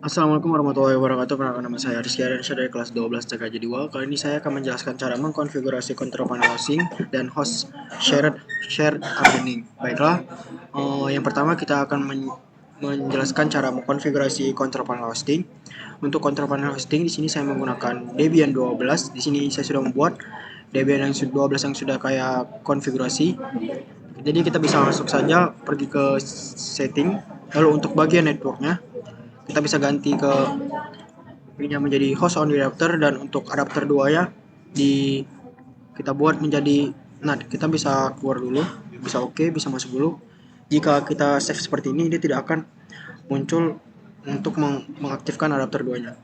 Assalamualaikum warahmatullahi wabarakatuh. Perkenalkan nama saya Rizky Aryansyah dari kelas 12 Jaga Jadwal. Kali ini saya akan menjelaskan cara mengkonfigurasi control panel hosting dan host shared hardening. Baiklah, yang pertama kita akan menjelaskan cara mengkonfigurasi control panel hosting. Untuk control panel hosting di sini saya menggunakan Debian 12. Di sini saya sudah membuat Debian yang 12 yang sudah kayak konfigurasi. Jadi kita bisa masuk saja pergi ke setting. Lalu untuk bagian networknya kita bisa ganti ke ini menjadi host only adapter, dan untuk adapter 2 ya di kita buat menjadi kita bisa keluar dulu, bisa oke, bisa masuk dulu. Jika kita save seperti ini, dia tidak akan muncul untuk mengaktifkan adapter 2 nya.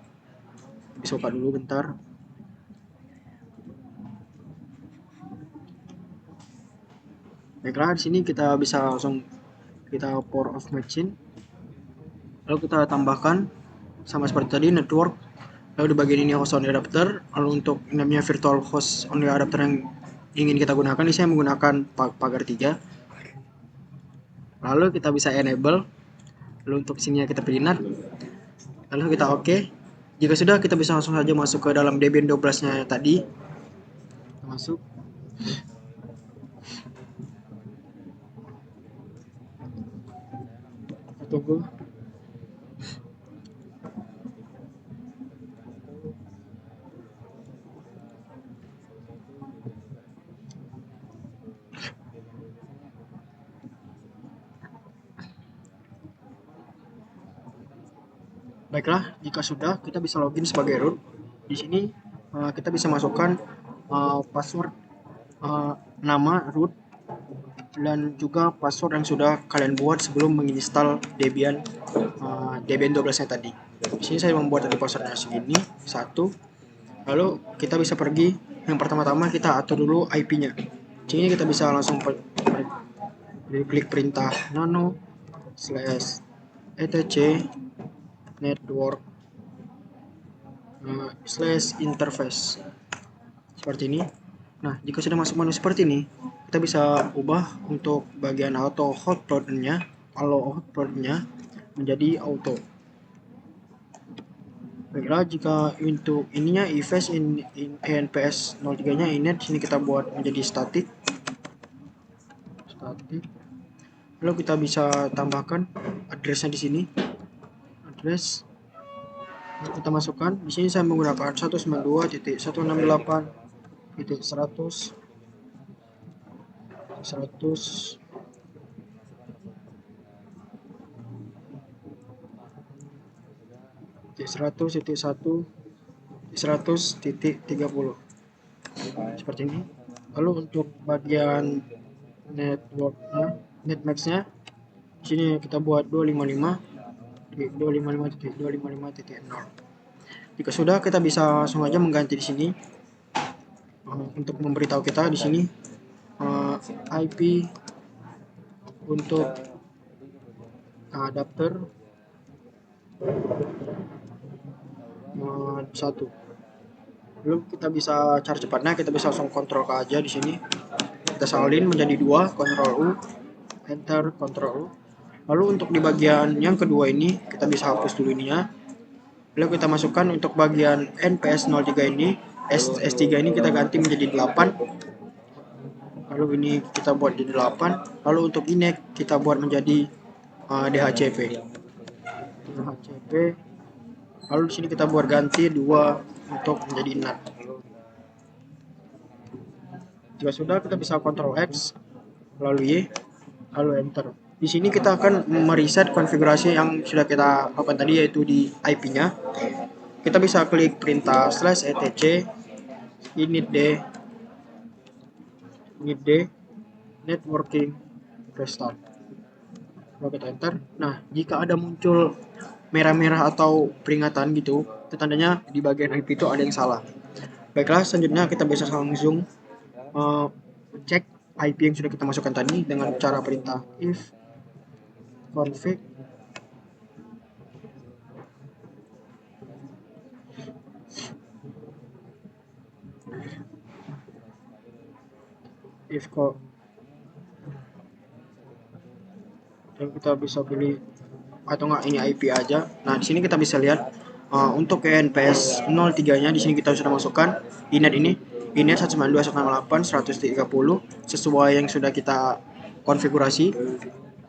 Bisa buka dulu bentar. Baiklah, di sini kita bisa langsung kita power off machine, lalu kita tambahkan sama seperti tadi network. Lalu di bagian ini host only adapter. Lalu untuk namanya virtual host only adapter yang ingin kita gunakan, ini saya menggunakan pagar 3. Lalu kita bisa enable. Lalu untuk sini kita pilih NAT. Lalu kita oke. Jika sudah, kita bisa langsung saja masuk ke dalam Debian 12 nya tadi. Kita masuk. Kita tunggu. Baiklah, jika sudah, kita bisa login sebagai root. Di sini kita bisa masukkan password, nama root, dan juga password yang sudah kalian buat sebelum menginstal Debian 12-nya tadi. Di sini saya membuat tadi passwordnya segini, 1. Lalu kita bisa pergi, yang pertama-tama kita atur dulu IP-nya. Sini kita bisa langsung klik perintah nano slash etc network slash interface seperti ini. Nah, jika sudah masuk menu seperti ini, kita bisa ubah untuk bagian auto hotplot-nya, kalau hotplot-nya menjadi auto. Baiklah, jika untuk ininya EFS in ENPS 03 nya ini sini kita buat menjadi static. Lalu kita bisa tambahkan addressnya di sini. Address kita masukkan. Di sini saya menggunakan 192.168.100 100 100.100.30 seperti ini. Lalu untuk bagian networknya, netmaxnya di sini kita buat 255.255.255.0. Jika sudah, kita bisa langsung aja mengganti di sini untuk memberitahu kita di sini IP untuk adapter 1. Lalu kita bisa cara cepatnya, kita bisa langsung kontrol K aja di sini. Kita salin menjadi 2, Ctrl U, Enter, Ctrl U. Lalu untuk di bagian yang kedua ini, kita bisa hapus dulu ininya. Lalu kita masukkan untuk bagian NPS 03 ini, S3 ini kita ganti menjadi 8. Lalu ini kita buat jadi 8. Lalu untuk ini kita buat menjadi DHCP. Lalu di sini kita buat ganti 2 untuk menjadi NAT. Jika sudah, kita bisa Ctrl X, lalu Y, lalu Enter. Di sini kita akan mereset konfigurasi yang sudah kita lakukan tadi, yaitu di IP-nya. Kita bisa klik perintah /etc init d networking restart. Lalu kita enter. Nah, jika ada muncul merah-merah atau peringatan gitu, itu tandanya di bagian IP itu ada yang salah. Baiklah, selanjutnya kita bisa langsung cek IP yang sudah kita masukkan tadi dengan cara perintah if config dan kita bisa pilih atau enggak ini IP aja. Nah, di sini kita bisa lihat untuk NPS 03-nya di sini kita sudah masukkan inet ini, inet 192.168.130 sesuai yang sudah kita konfigurasi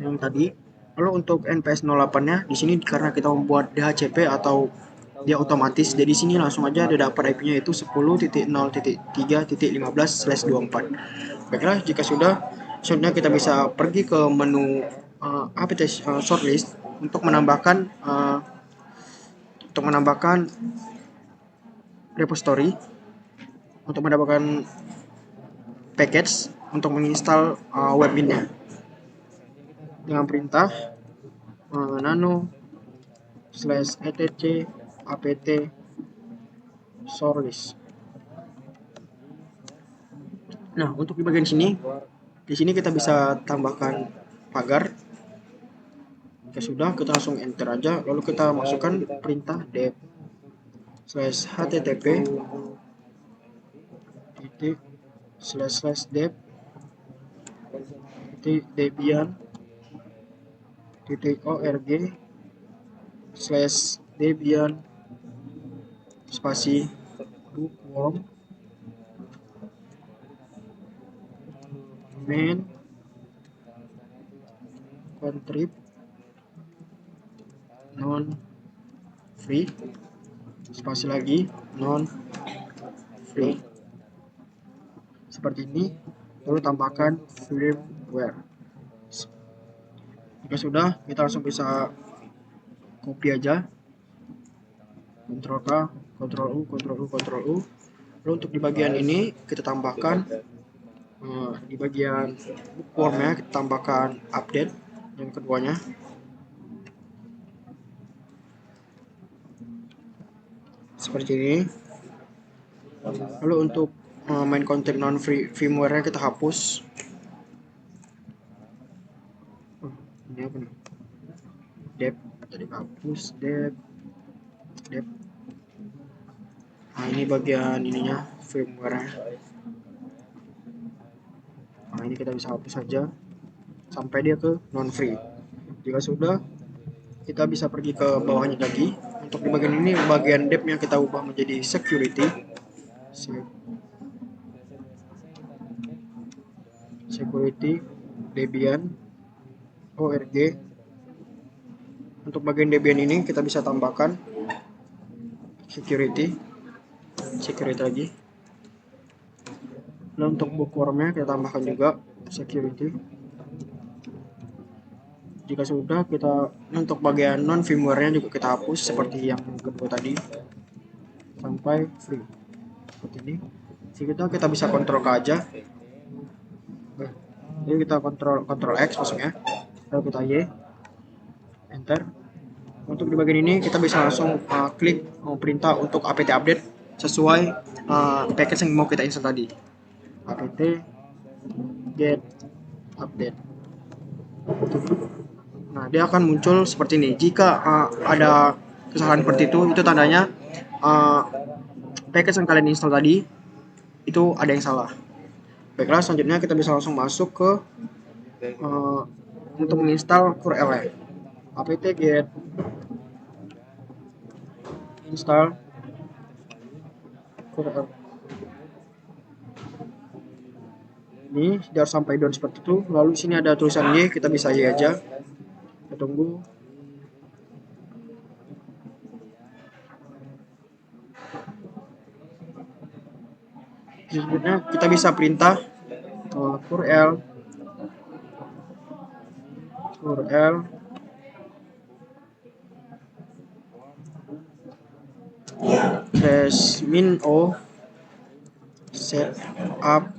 yang tadi. Lalu untuk NPS 08-nya di sini karena kita membuat DHCP atau dia otomatis, jadi sini langsung aja dia dapat IP-nya itu 10.0.3.15/24. Baiklah, jika sudah, selanjutnya kita bisa pergi ke menu apt shortlist untuk menambahkan repository, untuk mendapatkan package untuk menginstal webmin-nya dengan perintah nano /etc apt shortlist. Nah, untuk di bagian sini, di sini kita bisa tambahkan pagar. Jika sudah, kita langsung enter aja, lalu kita masukkan perintah dev /http titik /dev titik debian titik org /debian spasi bookworm main contrib non free spasi lagi non free seperti ini, lalu tambahkan firmware. Jika sudah, kita langsung bisa copy aja, Ctrl K, Ctrl U, Ctrl U, Ctrl U. Lalu untuk di bagian ini kita tambahkan di bagian bookworm-nya kita tambahkan update yang keduanya. Seperti ini. Lalu untuk main content non free firmware-nya kita hapus. Ini apa nih? Dep tadi hapus dep. Nah, ini bagian ininya firmware-nya. Nah, ini kita bisa hapus saja sampai dia ke non free. Jika sudah, kita bisa pergi ke bawahnya lagi. Untuk di bagian ini, bagian depth-nya kita ubah menjadi security debian org. Untuk bagian debian ini kita bisa tambahkan security lagi. Nah, untuk bookworm-nya kita tambahkan juga security. Jika sudah, kita untuk bagian non firmware-nya juga kita hapus seperti yang kedua tadi sampai free seperti ini. Jadi kita bisa kontrol K aja. Jadi kita kontrol X maksudnya, lalu kita Y, enter. Untuk di bagian ini kita bisa langsung klik perintah untuk apt update sesuai package yang mau kita install tadi. Apt get update. Nah, dia akan muncul seperti ini. Jika ada kesalahan seperti itu tandanya package yang kalian install tadi itu ada yang salah. Baiklah, selanjutnya kita bisa langsung masuk ke untuk menginstal curl apt get install curl. Ini sudah sampai down seperti itu. Lalu sini ada tulisan Y, kita bisa Y aja. Kita tunggu. Selanjutnya kita bisa perintah curl -min o setup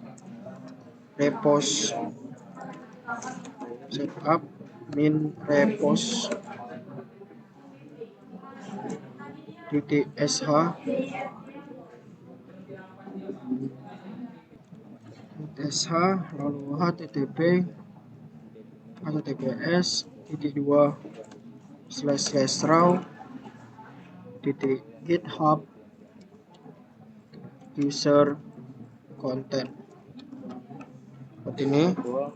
repos min repos .sh lalu https://raw.github user content seperti ini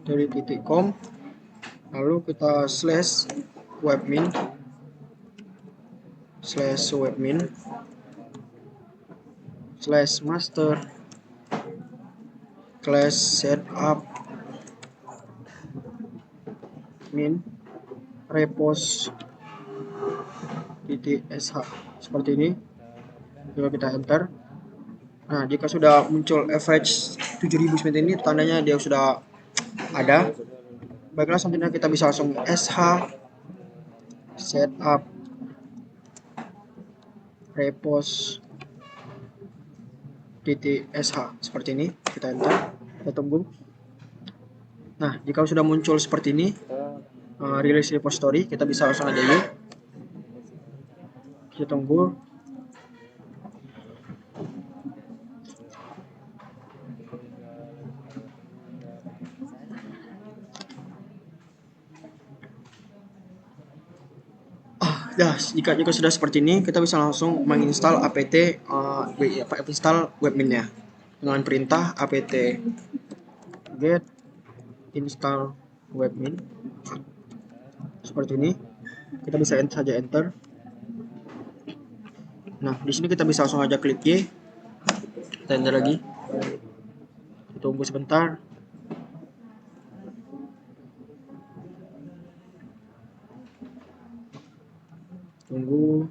dari .com, lalu kita webmin slash webmin slash master class setup min repos .sh seperti ini. Coba kita enter. Nah, jika sudah muncul average 7000 seperti ini, tandanya dia sudah ada. Baiklah, selanjutnya kita bisa langsung sh setup repos .sh seperti ini. Kita enter, kita tunggu. Nah, jika sudah muncul seperti ini, release repository, kita bisa langsung aja yuk. Kita tunggu. Ya, jika sudah seperti ini, kita bisa langsung menginstal apt install webmin-nya dengan perintah apt get install webmin seperti ini. Kita bisa saja enter. Nah, di sini kita bisa langsung aja klik Y. Kita enter lagi. Tunggu sebentar. Tunggu.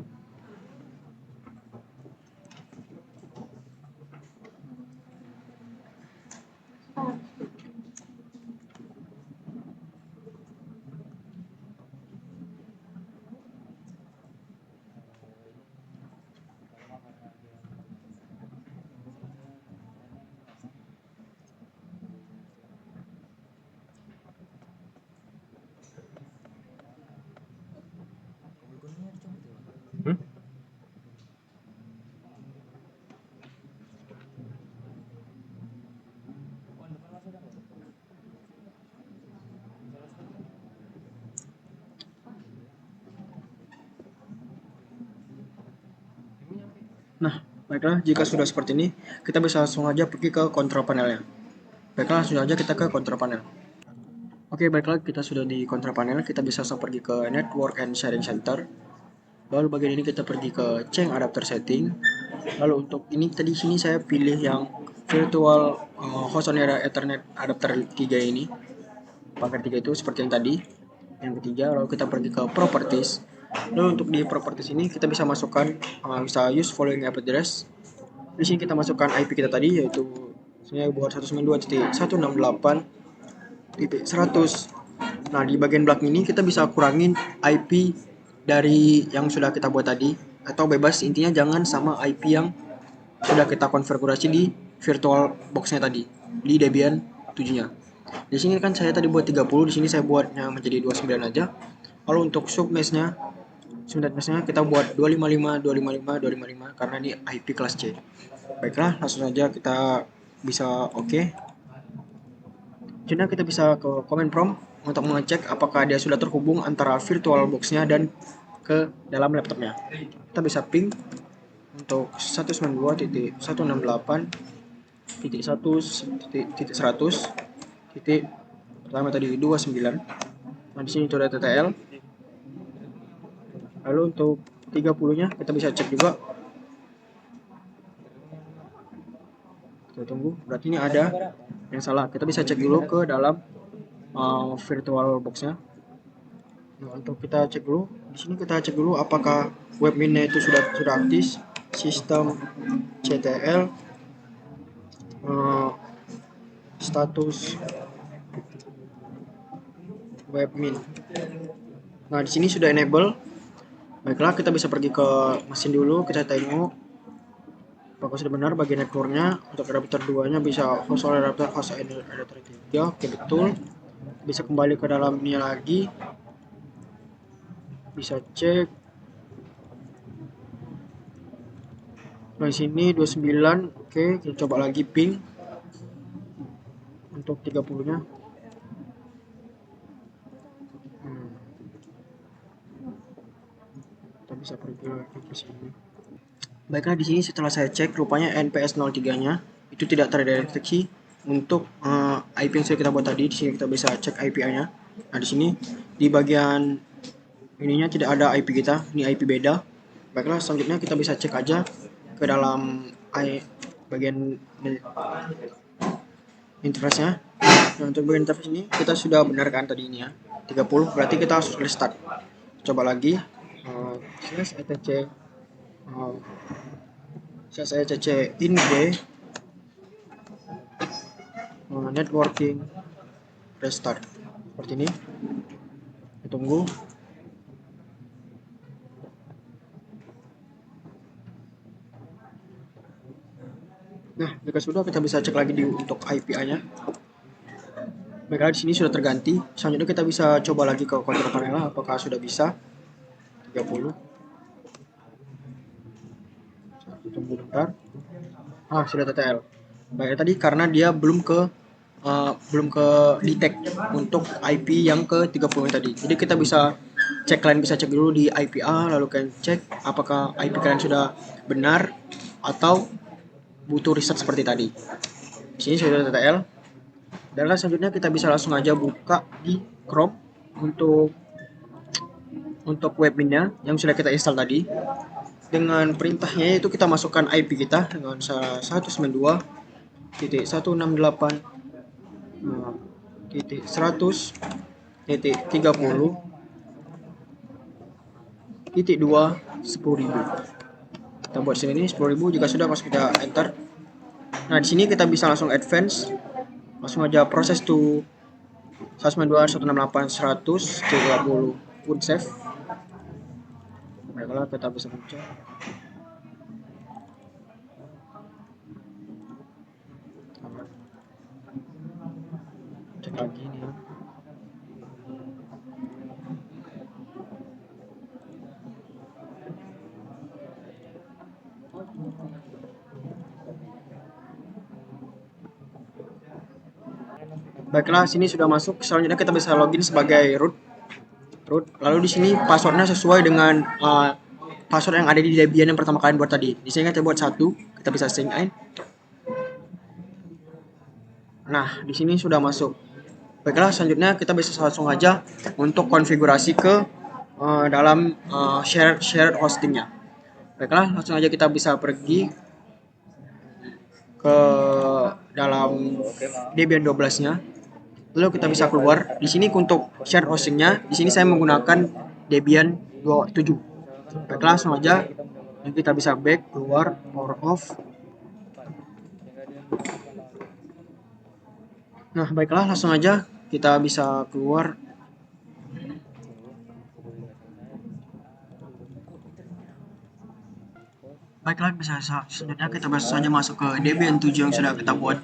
Nah, baiklah, jika sudah seperti ini, kita bisa langsung aja pergi ke control panelnya. Baiklah, langsung aja kita ke control panel. Oke, baiklah, kita sudah di control panel, kita bisa langsung pergi ke Network and Sharing Center. Lalu bagian ini kita pergi ke Change Adapter Setting. Lalu untuk ini tadi sini saya pilih yang virtual host on Ethernet adapter 3 ini. Pakai 3 itu seperti yang tadi. Yang ketiga, lalu kita pergi ke Properties. Lalu untuk di Properties ini kita bisa masukkan bisa use following IP address. Di sini kita masukkan IP kita tadi, yaitu saya buat 192.168.100. Nah, di bagian belakang ini kita bisa kurangin IP dari yang sudah kita buat tadi, atau bebas, intinya jangan sama IP yang sudah kita konfigurasi di virtual box-nya tadi, di Debian 7-nya. Di sini kan saya tadi buat 30, di sini saya buatnya menjadi 29 aja. Lalu untuk submesh-nya kita buat 255 karena ini IP kelas C. Baiklah, langsung saja kita bisa oke. Jadi kita bisa ke command prompt untuk mengecek apakah dia sudah terhubung antara virtual box-nya dan ke dalam laptopnya. Kita bisa ping untuk 192.168.100 pertama tadi 29. Nah, di sini itu ada TTL. Lalu untuk 30-nya kita bisa cek juga. Kita tunggu, berarti ini ada yang salah. Kita bisa cek dulu ke dalam virtual box-nya. Nah, untuk kita cek dulu, di sini kita cek dulu apakah webmin-nya itu sudah aktif, sistem CTL, status webmin. Nah, di sini sudah enable. Baiklah, kita bisa pergi ke mesin dulu, kita tengok apakah sudah benar bagian networknya. Untuk adapter 2-nya bisa host adapter 3. Oke, betul. Bisa kembali ke dalam ini lagi. Bisa cek. Nah, di sini 29. Oke, kita coba lagi ping untuk 30-nya. Kita bisa pergi lagi ke sini. Baiklah, di sini setelah saya cek, rupanya NPS 03-nya itu tidak terdeteksi untuk IP yang sudah kita buat tadi. Di sini kita bisa cek IP-nya. Nah, di sini di bagian ininya tidak ada IP kita, ini IP beda. Baiklah, selanjutnya kita bisa cek aja ke dalam bagian interface-nya. Nah, untuk bagian interface ini kita sudah benarkan tadi ini ya, 30, berarti kita harus restart. Coba lagi, slash etc in networking restart, seperti ini. Kita tunggu. Nah, jika sudah, kita bisa cek lagi untuk IPA-nya. Baiklah, di sini sudah terganti. Selanjutnya kita bisa coba lagi ke control panel, apakah sudah bisa. 30. Tunggu bentar. Sudah TTL. Baik, tadi karena dia belum ke detect untuk IP yang ke 30 tadi. Jadi kita bisa cek, kalian bisa cek dulu di IPA, lalu kalian cek apakah IP kalian sudah benar atau butuh riset seperti tadi. Di sini sudah TTL. Dan selanjutnya kita bisa langsung aja buka di Chrome untuk webminnya yang sudah kita install tadi. Dengan perintahnya itu kita masukkan IP kita dengan 192.168.30.2 Kita buat sini 10.000. Jika sudah, masuk kita enter. Nah, di sini kita bisa langsung advance, langsung aja proses to 192.168.130 pun save. Baiklah, kita bisa baca. Cek lagi nih ya. Baiklah, sini sudah masuk. Selanjutnya kita bisa login sebagai root. Lalu di sini passwordnya sesuai dengan password yang ada di Debian yang pertama kalian buat tadi. Di sini kita buat 1, kita bisa sign in. Nah, di sini sudah masuk. Baiklah, selanjutnya kita bisa langsung aja untuk konfigurasi ke dalam shared hostingnya. Baiklah, langsung aja kita bisa pergi ke dalam Debian 12-nya. Lalu kita bisa keluar. Di sini untuk share hostingnya, di sini saya menggunakan Debian 27. Baiklah, langsung aja kita bisa back, keluar, power off. Nah, baiklah, langsung aja kita bisa keluar. Baiklah, selanjutnya kita bisa saja masuk ke Debian 7 yang sudah kita buat.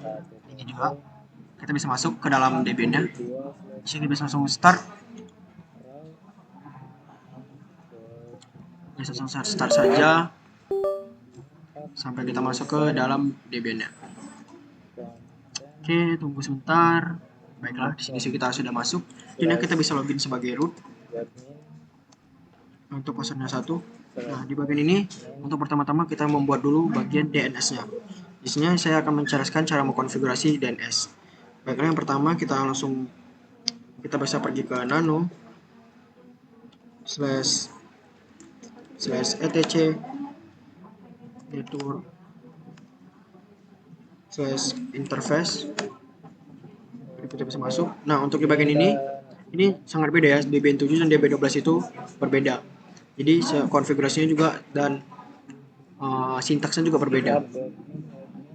Ini juga kita bisa masuk ke dalam Debian-nya. Di sini bisa langsung start. Bisa langsung start saja sampai kita masuk ke dalam Debian-nya. Oke, tunggu sebentar. Baiklah, di sini kita sudah masuk. Ini kita bisa login sebagai root. Untuk passwordnya 1. Nah, di bagian ini untuk pertama-tama kita membuat dulu bagian DNS-nya. Di sini saya akan menjelaskan cara mengkonfigurasi DNS. Baiklah, yang pertama kita bisa pergi ke nano /etc network /interface. Kita bisa masuk. Nah, untuk di bagian ini sangat beda ya. Debian 7 dan Debian 12 itu berbeda. Jadi konfigurasinya juga dan sintaksnya juga berbeda.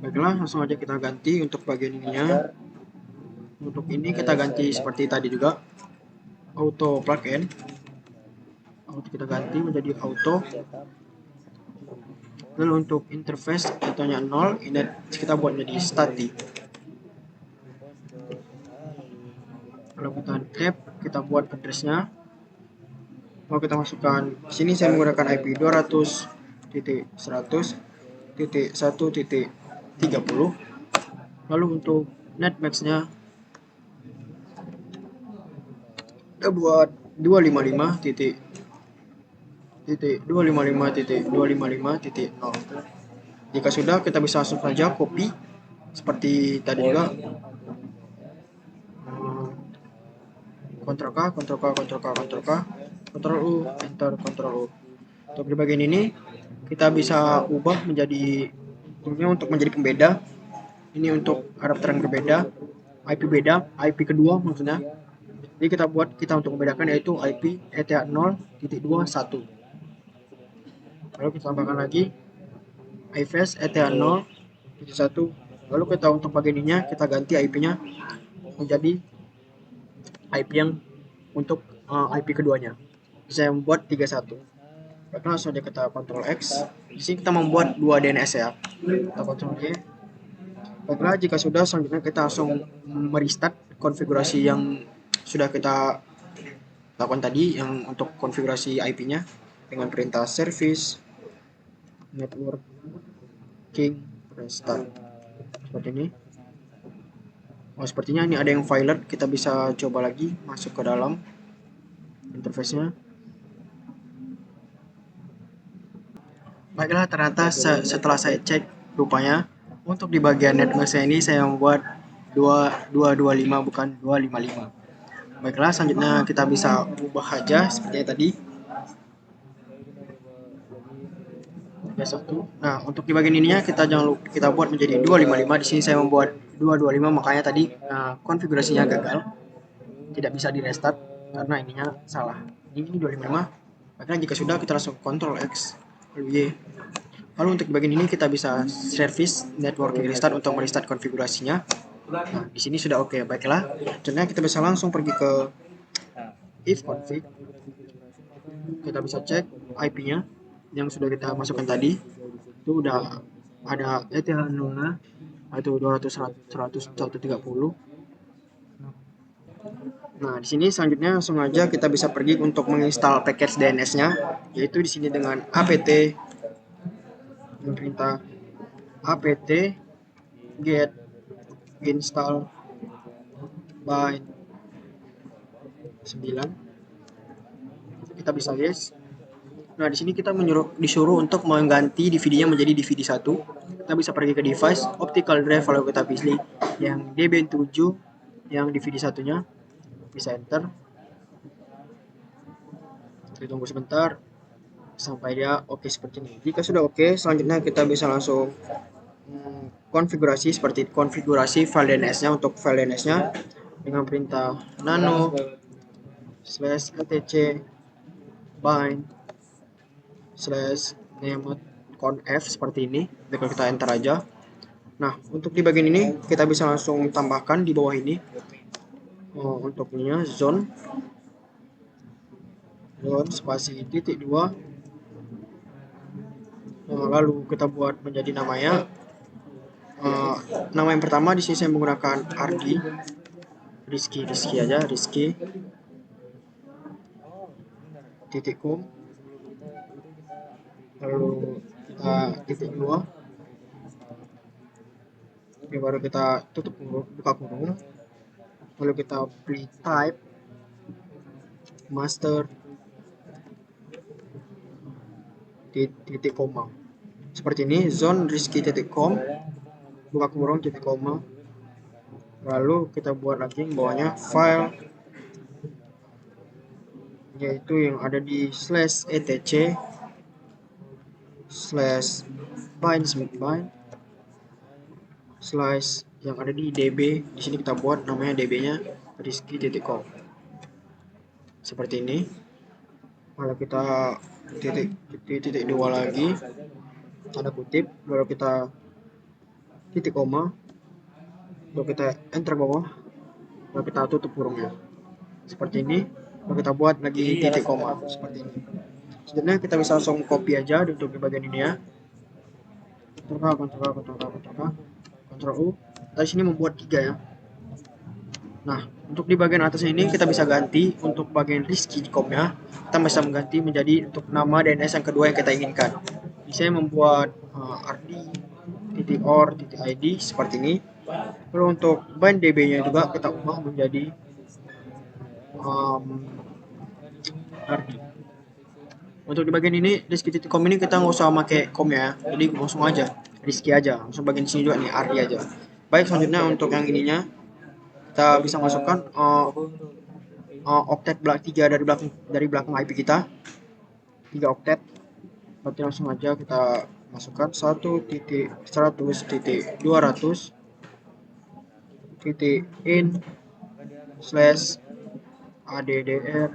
Baiklah, langsung aja kita ganti untuk bagian ininya. Untuk ini kita ganti seperti tadi juga, auto plugin. Kita ganti menjadi auto. Lalu untuk interface contohnya 0, ini kita buat menjadi static. Kalau kita tab, kita buat addressnya. Mau kita masukkan sini, saya menggunakan IP 200.100.1.30. Lalu untuk netmax-nya kita buat 255.255.255.0. Jika sudah, kita bisa langsung saja copy seperti tadi juga. Ctrl K. Ctrl U, enter, Ctrl U. Untuk di bagian ini kita bisa ubah menjadi ini untuk menjadi pembeda. Ini untuk adapter yang berbeda, IP beda, IP kedua maksudnya. Jadi kita untuk membedakan yaitu IP ETH0.21. Lalu kita tambahkan lagi IPFS ETH0.1. Lalu kita untuk bagian ininya kita ganti IP-nya menjadi IP yang untuk IP keduanya. Saya membuat 31. Langsung aja kita Ctrl X. Di sini kita membuat 2 DNS ya. Kita Ctrl Y. Baiklah, jika sudah, selanjutnya kita langsung merestart konfigurasi yang sudah kita lakukan tadi, yang untuk konfigurasi IP-nya dengan perintah service networking restart. Seperti ini. Oh, sepertinya ini ada yang violet. Kita bisa coba lagi masuk ke dalam interface-nya. Baiklah, ternyata setelah saya cek, rupanya untuk di bagian network saya ini saya membuat 2225 bukan 255. Baiklah, selanjutnya kita bisa ubah aja seperti tadi. 31. Nah, untuk di bagian ininya kita jangan lupa kita buat menjadi 255. Di sini saya membuat 225, makanya tadi konfigurasinya gagal. Tidak bisa di restart karena ininya salah. Ini 255. Baiklah, jika sudah kita langsung Ctrl X lalu Y. Lalu untuk bagian ini kita bisa service networking restart untuk merestart konfigurasinya. Nah, di sini sudah oke. Baiklah, dan kita bisa langsung pergi ke if config. Kita bisa cek IP-nya yang sudah kita masukkan tadi. Itu udah ada ETH0-nya, itu 200.100.130. Nah, di sini selanjutnya langsung aja kita bisa pergi untuk menginstal package DNS-nya, yaitu di sini dengan apt perintah apt get install by 9. Kita bisa yes. Nah, di sini kita disuruh untuk mengganti DVD-nya menjadi DVD 1. Kita bisa pergi ke device, optical drive, lalu kita pilih yang DB7 yang DVD satunya. Bisa enter. Kita tunggu sebentar sampai dia oke seperti ini. Jika sudah oke, selanjutnya kita bisa langsung konfigurasi seperti konfigurasi file DNS-nya. Untuk file DNS-nya dengan perintah nano /etc bind /name conf seperti ini. Jika kita enter aja. Nah, untuk di bagian ini kita bisa langsung tambahkan di bawah ini untuk ininya zone spasi titik 2. Lalu kita buat menjadi namanya nama yang pertama di sini saya menggunakan Rizky aja, Rizky titik.com. Lalu kita titik 2. Ini baru kita tutup buka kurung. Lalu kita pilih type master titik koma. Seperti ini, zone rizky.com buka kurung titik koma. Lalu kita buat lagi bawahnya file, yaitu yang ada di /etc /bind yang ada di db. Di sini kita buat namanya db-nya rizky.com. Seperti ini. Lalu kita titik 2 lagi, tanda kutip, lalu kita titik koma, lalu kita enter bawah, lalu kita tutup kurungnya seperti ini. Lalu kita buat lagi titik koma seperti ini. Sebenarnya kita bisa langsung copy aja untuk di bagian ini ya. Ctrl U. Dari sini membuat 3 ya. Nah, untuk di bagian atas ini kita bisa ganti untuk bagian rizky.com-nya. Kita bisa mengganti menjadi untuk nama DNS yang kedua yang kita inginkan. Saya membuat rd.or.id seperti ini. Lalu untuk bind db-nya juga kita ubah menjadi rd. Untuk di bagian ini rizky.com ini kita nggak usah pakai com ya, jadi langsung aja rizky aja. Langsung bagian sini juga nih rd aja. Baik, selanjutnya untuk yang ininya kita bisa masukkan oktet 3 dari belakang IP kita, 3 oktet. Berarti langsung aja kita masukkan 1.100.200.in slash addr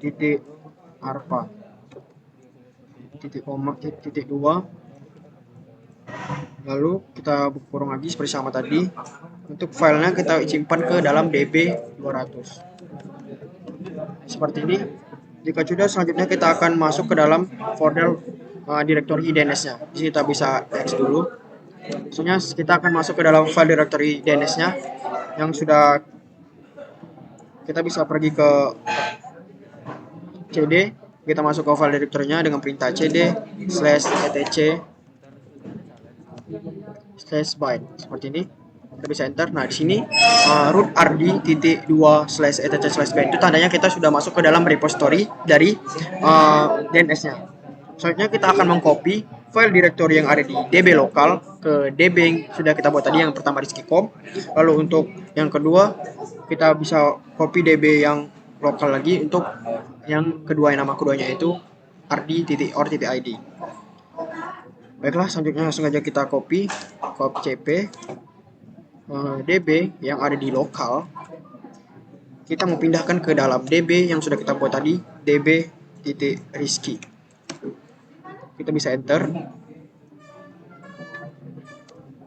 titik arpa titik koma titik 2, lalu kita kurung lagi seperti sama tadi. Untuk filenya kita simpan ke dalam db200 seperti ini. Jika sudah, selanjutnya kita akan masuk ke dalam folder directory DNS-nya. Di sini kita bisa X dulu. Maksudnya kita akan masuk ke dalam file directory DNS-nya yang sudah kita bisa pergi ke cd, kita masuk ke file directory-nya dengan perintah cd /etc/bind seperti ini. Kita bisa enter. Nah, di sini root rd.2/etc/bind itu tandanya kita sudah masuk ke dalam repository dari DNS-nya. Selanjutnya kita akan mengcopy file directory yang ada di db lokal ke db yang sudah kita buat tadi, yang pertama rizky.com. Lalu untuk yang kedua kita bisa copy db yang lokal lagi untuk yang kedua, yang nama keduanya itu rd.or.id. Baiklah, selanjutnya langsung aja kita copy cp db yang ada di lokal. Kita mau pindahkan ke dalam db yang sudah kita buat tadi, db.rizky. Kita bisa enter.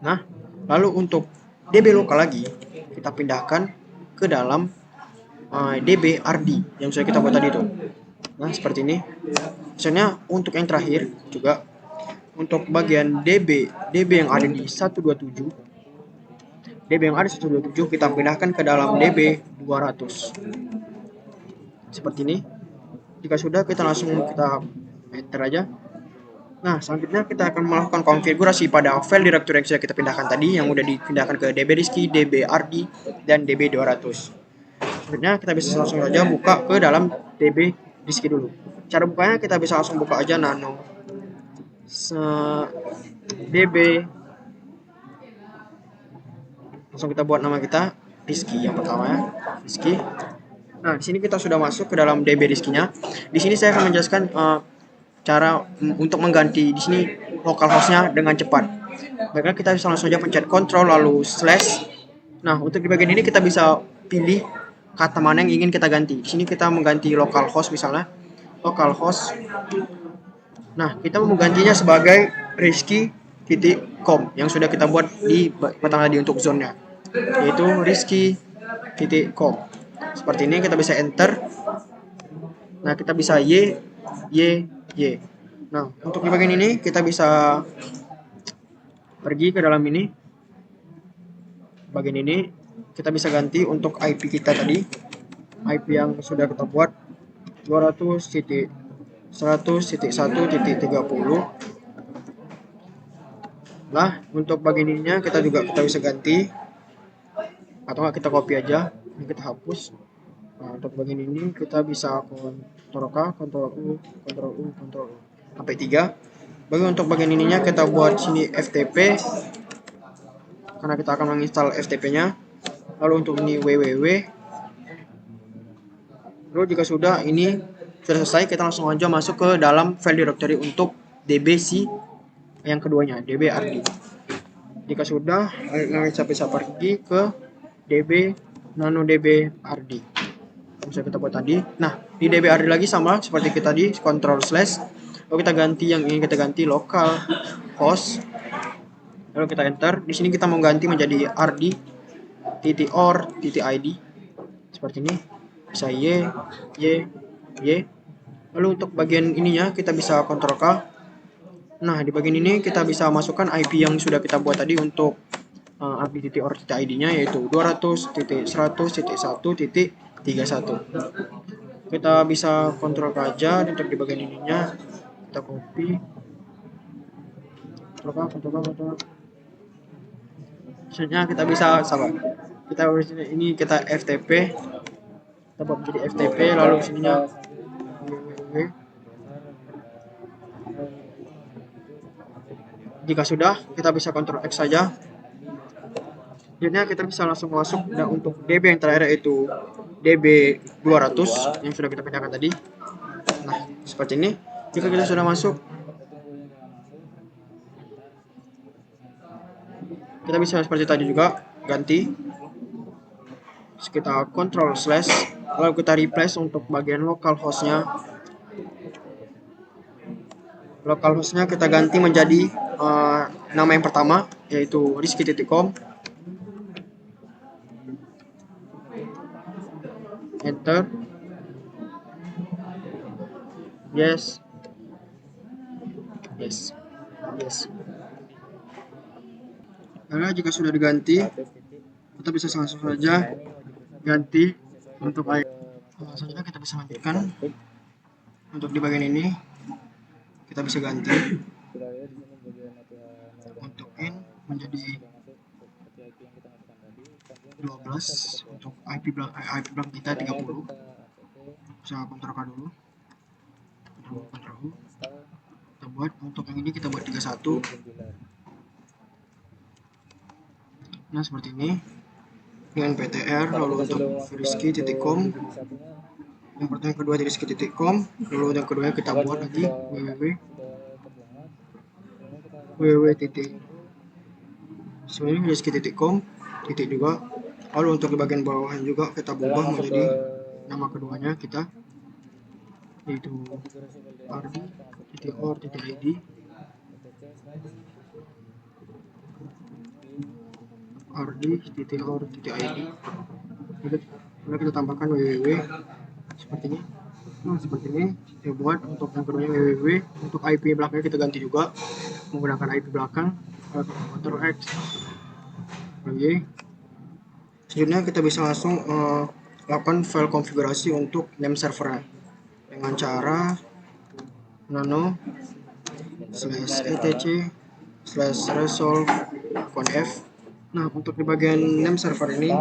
Nah, lalu untuk db lokal lagi kita pindahkan ke dalam db rd yang sudah kita buat tadi itu. Nah, seperti ini. Misalnya untuk yang terakhir juga, untuk bagian db yang ada di 127, kita pindahkan ke dalam db 200 seperti ini. Jika sudah, kita langsung kita enter aja. Nah, selanjutnya kita akan melakukan konfigurasi pada file directory yang sudah kita pindahkan tadi, yang sudah dipindahkan ke db rizky, db rd, dan db 200. Selanjutnya kita bisa langsung saja buka ke dalam db rizky dulu. Cara bukanya kita bisa langsung buka aja nano db, langsung kita buat nama kita Rizky yang pertama ya, Rizky. Nah, di sini kita sudah masuk ke dalam db rizky-nya. Di sini saya akan menjelaskan cara untuk mengganti di sini localhost-nya dengan cepat. Baiklah, kita bisa langsung saja pencet Ctrl lalu slash. Nah, untuk di bagian ini kita bisa pilih kata mana yang ingin kita ganti. Di sini kita mengganti localhost, misalnya localhost. Nah, kita mau menggantinya sebagai rizky.com yang sudah kita buat di batang tadi untuk zone-nya, yaitu rizky.com. Seperti ini, kita bisa enter. Nah, kita bisa y. Nah, untuk di bagian ini kita bisa pergi ke dalam ini. Bagian ini kita bisa ganti untuk IP kita tadi, IP yang sudah kita buat 200.100.1.30. Nah, untuk bagian ininya kita bisa ganti, atau nggak kita copy aja, ini kita hapus. Nah, untuk bagian ini kita bisa Ctrl K, Ctrl U, Ctrl U, Ctrl U sampai 3. Untuk bagian ininya kita buat sini FTP karena kita akan menginstal FTP-nya. Lalu untuk ini www. Lalu jika sudah ini sudah selesai, kita langsung aja masuk ke dalam file directory untuk dbc yang keduanya, db rd. Jika sudah, kita bisa pergi ke db nano db rd yang sudah kita buat tadi. Nah, di db rd lagi sama seperti kita tadi, Ctrl slash. Lalu kita ganti yang ingin kita ganti, local host. Lalu kita enter. Di sini kita mau ganti menjadi rd.or.id seperti ini. Bisa y. Lalu untuk bagian ininya kita bisa Ctrl K. Nah, di bagian ini kita bisa masukkan IP yang sudah kita buat tadi untuk rd.or.id-nya, yaitu 200.100.1.31. Kita bisa Ctrl K aja untuk di bagian ininya. Kita copy. Ctrl K. Selanjutnya kita bisa ini kita FTP. Kita buat menjadi FTP, lalu sininya www. Jika sudah, kita bisa Ctrl X saja. Jadinya kita bisa langsung masuk, dan untuk DB yang terakhir yaitu DB 200 yang sudah kita pindahkan tadi. Nah, seperti ini. Jika kita sudah masuk, kita bisa seperti tadi juga ganti. Kita Ctrl slash, lalu kita replace untuk bagian localhost-nya. Localhost-nya kita ganti menjadi nama yang pertama yaitu rizky.com. Enter. Yes. Karena jika sudah diganti, kita bisa langsung saja ganti untuk IP. Selanjutnya kita bisa lanjutkan untuk di bagian ini. Kita bisa ganti untuk in menjadi 12, untuk IP block kita 30. Bisa Ctrl K dulu, Ctrl U. Kita buat untuk yang ini, kita buat 31. Nah, seperti ini dengan PTR. Lalu untuk rizky.com, yang pertama yang kedua di rizky.com, lalu yang kedua kita buat lagi www sebenarnya rizky.com titik juga. Lalu untuk di bagian bawahnya juga kita ubah menjadi nama keduanya kita, yaitu ardi.or.id. ardi.or.id. Lalu kita tambahkan www seperti ini. Nah, seperti ini kita buat untuk yang keduanya www. Untuk IP belakangnya kita ganti juga menggunakan IP belakang Ctrl X. Oke. Selanjutnya kita bisa langsung lakukan file konfigurasi untuk name server dengan cara nano /etc/resolve conf. Nah, untuk di bagian name server ini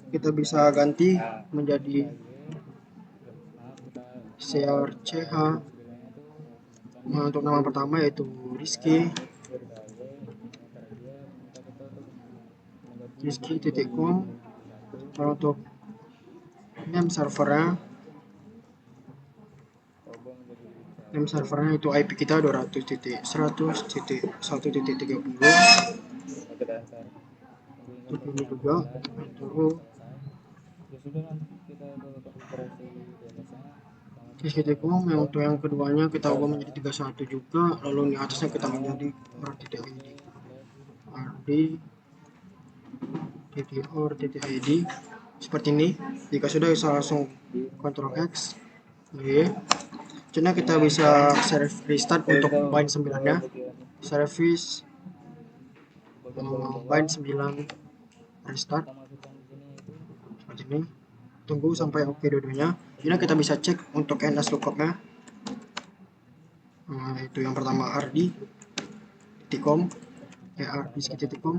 kita bisa ganti menjadi crch. Nah, untuk nama pertama yaitu rizky.com. Lalu untuk name servernya itu IP kita 200.100.1.30. untuk ini juga rizky.com. yang untuk yang keduanya kita ubah menjadi 31 juga, lalu di atasnya kita menjadi ardi.or.id seperti ini. Jika sudah, bisa langsung Ctrl X. Oke. Jadi kita bisa restart untuk bind 9 nya, service bind 9 restart seperti ini. Tunggu sampai oke dua-duanya. Jadi kita bisa cek untuk NS lookup-nya. Itu yang pertama ardi.com, ardi.com.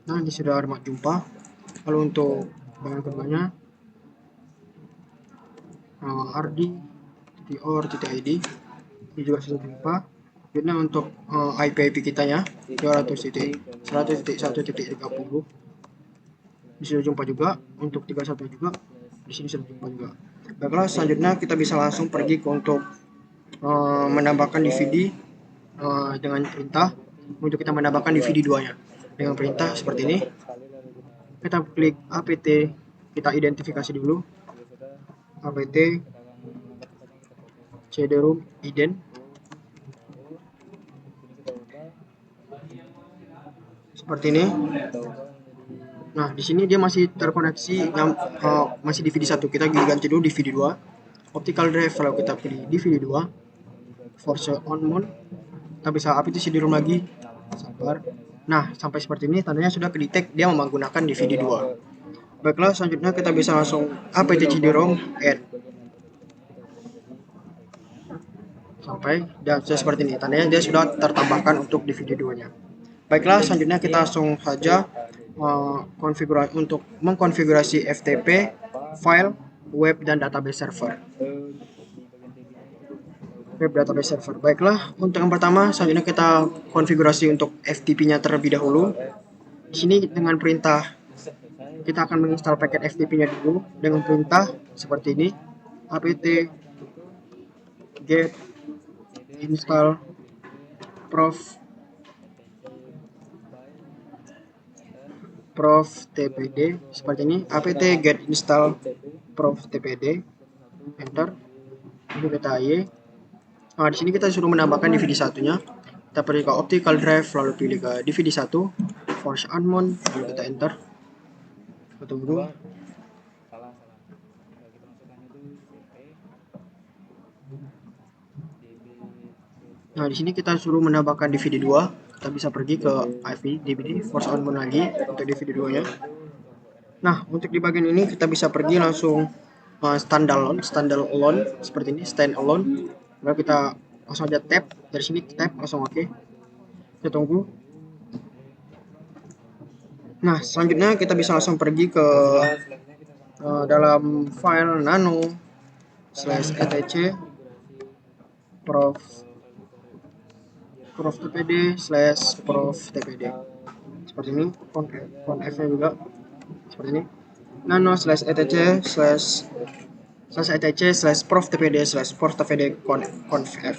Nah, ini sudah ada jumpa. Lalu untuk bagian keduanya ardi.or.id, ini juga sudah jumpa. Jadi untuk IP kitanya 200.100.1.30 di sini jumpa juga. Untuk 31 juga di sini sudah jumpa juga. Baiklah, selanjutnya kita bisa langsung pergi ke untuk menambahkan DVD dengan perintah. Untuk kita menambahkan DVD 2-nya dengan perintah seperti ini. Kita klik apt, kita identifikasi dulu apt cd-rom ident. Seperti ini. Nah, di sini dia masih terkoneksi yang masih DVD 1. Kita ganti dulu DVD 2. Optical drive, kalau kita pilih DVD 2. Force on mode. Kita bisa apt cd-rom lagi. Sabar. Nah, sampai seperti ini tandanya sudah kedetek dia menggunakan DVD 2. Baiklah, selanjutnya kita bisa langsung apt cd-rom add. Sampai dan seperti ini tandanya dia sudah tertambahkan untuk DVD 2-nya. Baiklah, selanjutnya kita langsung saja konfigurasi untuk mengkonfigurasi FTP, file, web, dan database server. web database server. Baiklah, untuk yang pertama, selanjutnya kita konfigurasi untuk FTP-nya terlebih dahulu. Di sini dengan perintah kita akan menginstal paket FTP-nya dulu dengan perintah seperti ini, apt get install prof tpd seperti ini, apt get install prof tpd, enter. Ini kita y. Nah, di sini kita suruh menambahkan DVD satunya. Kita pergi ke optical drive, lalu pilih ke DVD 1, force unknown, lalu kita enter. Kita tunggu. Nah, di sini kita suruh menambahkan DVD 2. Kita bisa pergi ke IV DVD, force unknown lagi untuk DVD 2-nya. Nah, untuk di bagian ini kita bisa pergi langsung standalone seperti ini, stand alone. Lalu kita langsung aja tap dari sini, tap langsung oke. Kita tunggu. Nah, selanjutnya kita bisa langsung pergi ke dalam file nano /etc prof tpd prof tpd seperti ini, font F-nya juga seperti ini, nano /etc prof tpd conf f.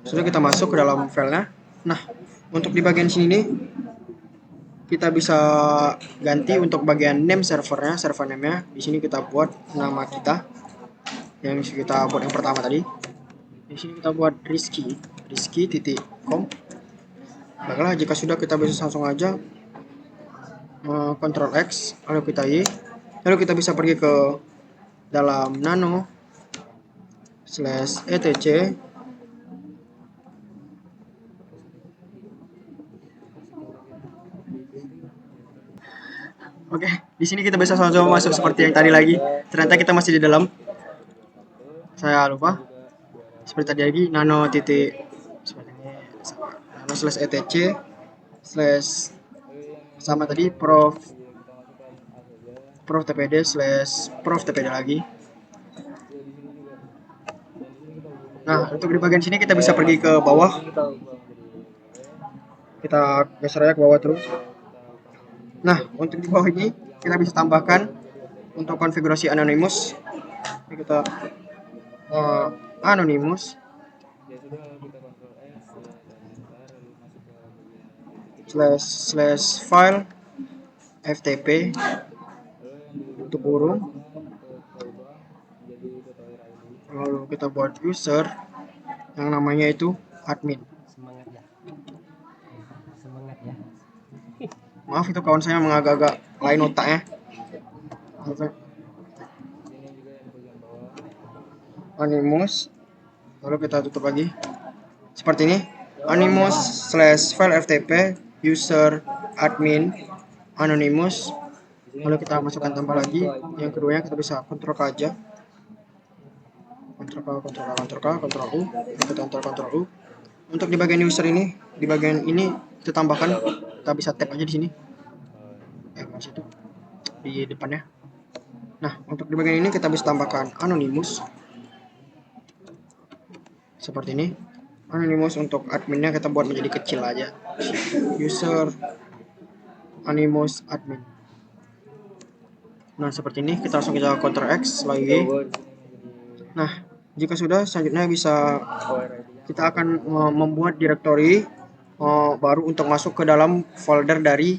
Sudah kita masuk ke dalam filenya. Nah, untuk di bagian sini nih, kita bisa ganti untuk bagian name servernya, server name-nya. Di sini kita buat nama kita yang kita buat yang pertama tadi. Di sini kita buat rizky.com. Baiklah, jika sudah kita bisa langsung aja Ctrl X, lalu kita Y, lalu kita bisa pergi ke dalam nano /etc Oke, di sini kita bisa langsung masuk seperti yang tadi lagi. Ternyata kita masih di dalam. Saya lupa. Seperti tadi lagi, nano titik seperti ini, nano /etc slash sama tadi prof tpd prof tpd lagi. Nah, untuk di bagian sini kita bisa pergi ke bawah. Kita geser aja ke bawah terus. Nah, untuk di bawah ini kita bisa tambahkan untuk konfigurasi anonymous. Ini kita anonymous / file ftp untuk kurung, lalu kita buat user yang namanya itu admin. Maaf, itu kawan saya mengagak-agak lain otaknya. Anonymous, lalu kita tutup lagi seperti ini, anonymous / file ftp user admin anonymous. Lalu kita masukkan tambah lagi yang keduanya, kita bisa Ctrl K aja, Ctrl U, kita enter Ctrl U. Untuk di bagian user ini, di bagian ini kita tambahkan, kita bisa tap aja di sini, situ di depannya. Nah, untuk di bagian ini kita bisa tambahkan anonymous seperti ini. Anonymous untuk adminnya kita buat menjadi kecil aja, user anonymous admin. Nah, seperti ini, kita langsung kita Ctrl X lagi. Nah, jika sudah, selanjutnya bisa kita akan membuat directory baru untuk masuk ke dalam folder dari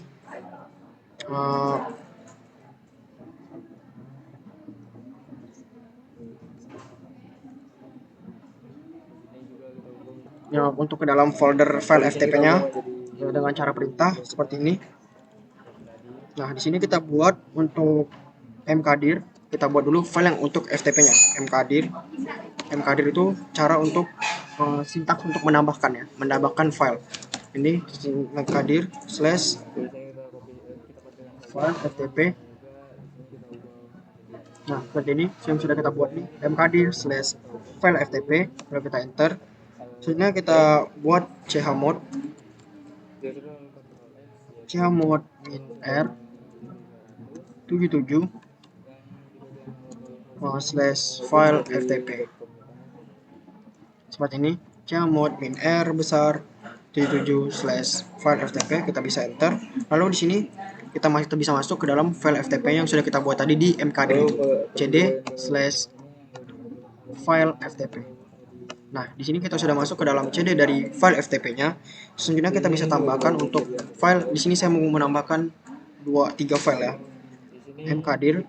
untuk ke dalam folder file FTP-nya dengan cara perintah seperti ini. Nah, di sini kita buat untuk mkdir, kita buat dulu file yang untuk FTP-nya, mkdir. Mkdir itu cara untuk sintaks untuk menambahkan file. Ini mkdir / file FTP. Nah, seperti ini yang sudah kita buat nih, mkdir / file FTP, lalu kita enter. Selanjutnya kita buat chmod -r 77 /file ftp seperti ini, chmod -r besar 77/file ftp, kita bisa enter. Lalu di sini kita bisa masuk ke dalam file ftp yang sudah kita buat tadi di mkdir itu, cd/file ftp. Nah, di sini kita sudah masuk ke dalam CD dari file FTP-nya. Selanjutnya kita bisa tambahkan untuk file. Di sini saya mau menambahkan 3 file ya. mkdir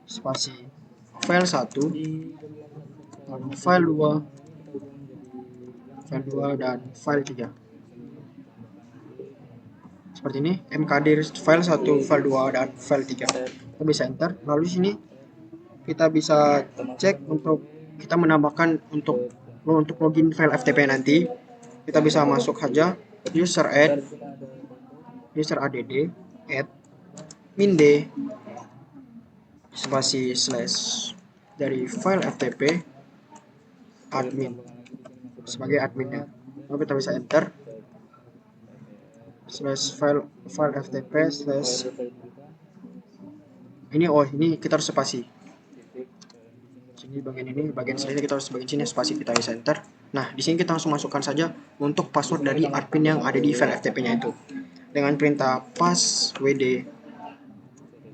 spasi file 1, lalu file 2 dan file 3. Seperti ini, mkdir file 1, file 2 dan file 3. Kita bisa enter. Lalu di sini kita bisa cek untuk kita menambahkan untuk login file FTP nanti. Kita bisa masuk saja user add -add spasi / dari file FTP admin sebagai adminnya. Lalu kita bisa enter /file FTP ini kita harus spasi. Sini bagian sini kita harus bagian sini spasi, kita bisa enter. Nah, di sini kita langsung masukkan saja untuk password dari admin yang ada di file FTP-nya itu. Dengan perintah passwd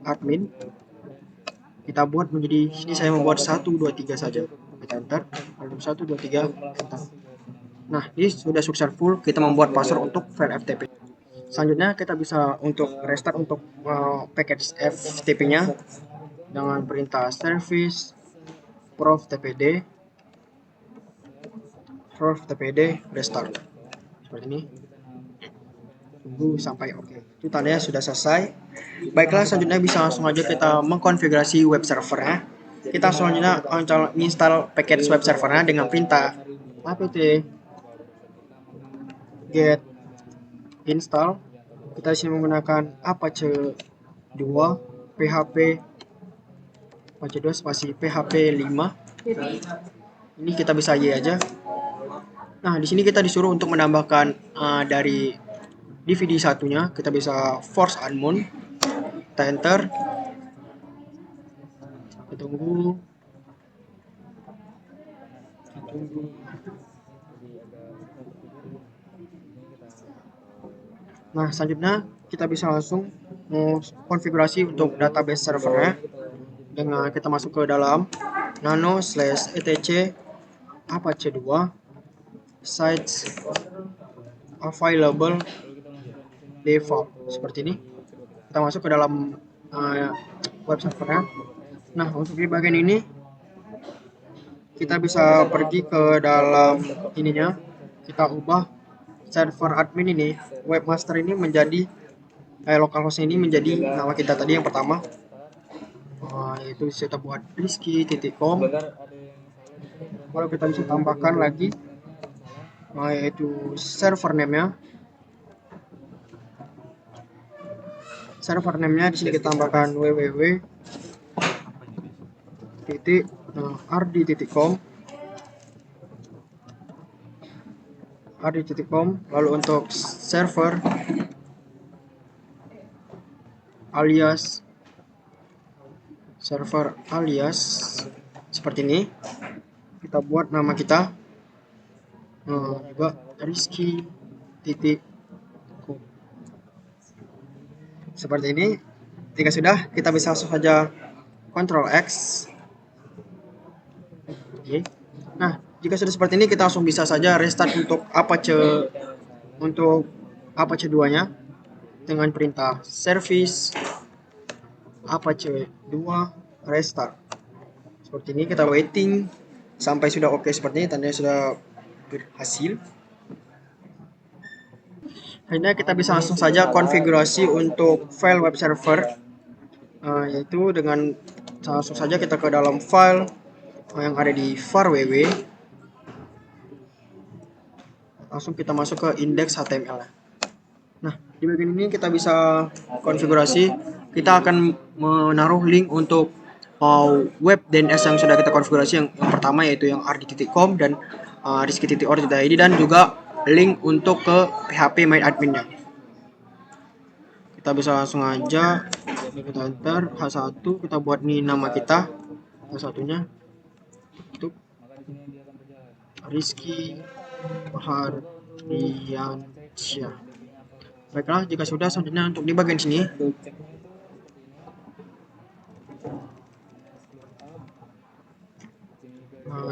admin, kita buat menjadi, sini saya membuat 1, 2, 3 saja. Kita enter, lalu 1, 2, 3, enter. Nah, ini sudah successful, kita membuat password untuk file FTP. Selanjutnya kita bisa untuk restart untuk package FTP-nya dengan perintah service prof tpd restart. Seperti ini. Tunggu sampai oke. Itu tandanya sudah selesai. Baiklah, selanjutnya bisa langsung aja kita mengkonfigurasi web servernya. Kita selanjutnya install package web servernya dengan perintah apt get install. Kita disini menggunakan apache 2 php apache 2 spasi php 5. Ini kita bisa y aja. Nah, di sini kita disuruh untuk menambahkan dari DVD satunya, kita bisa force unknown. Kita enter. Kita tunggu. Nah, selanjutnya kita bisa langsung konfigurasi untuk database servernya dengan kita masuk ke dalam nano/etc apache 2 sites available default. Seperti ini, kita masuk ke dalam web servernya. Nah, untuk di bagian ini kita bisa pergi ke dalam ininya, kita ubah server admin ini, webmaster ini menjadi localhost ini menjadi nama kita tadi yang pertama, yaitu kita buat rizky.com. Kalau kita bisa tambahkan lagi yaitu server name-nya. Server name-nya di sini kita tambahkan rd.com. Lalu untuk server alias seperti ini, kita buat nama kita juga rizky.com. Seperti ini. Jika sudah, kita bisa langsung saja Ctrl X. Oke. Nah, jika sudah seperti ini, kita langsung bisa saja restart untuk apache 2-nya dengan perintah service apache 2 restart. Seperti ini, kita waiting sampai sudah oke seperti ini, tandanya sudah berhasil. Akhirnya kita bisa langsung saja konfigurasi untuk file web server, yaitu dengan langsung saja kita ke dalam file yang ada di var ww, langsung kita masuk ke index.html. Nah, di bagian ini kita bisa konfigurasi, kita akan menaruh link untuk web DNS yang sudah kita konfigurasi, yang pertama yaitu yang rd.com dan rizky.org.id, dan juga link untuk ke PHP my admin-nya. Kita bisa langsung aja kita enter H1, kita buat nih nama kita H1-nya. Rizky Hardiansyah. Baiklah, jika sudah, selanjutnya untuk di bagian sini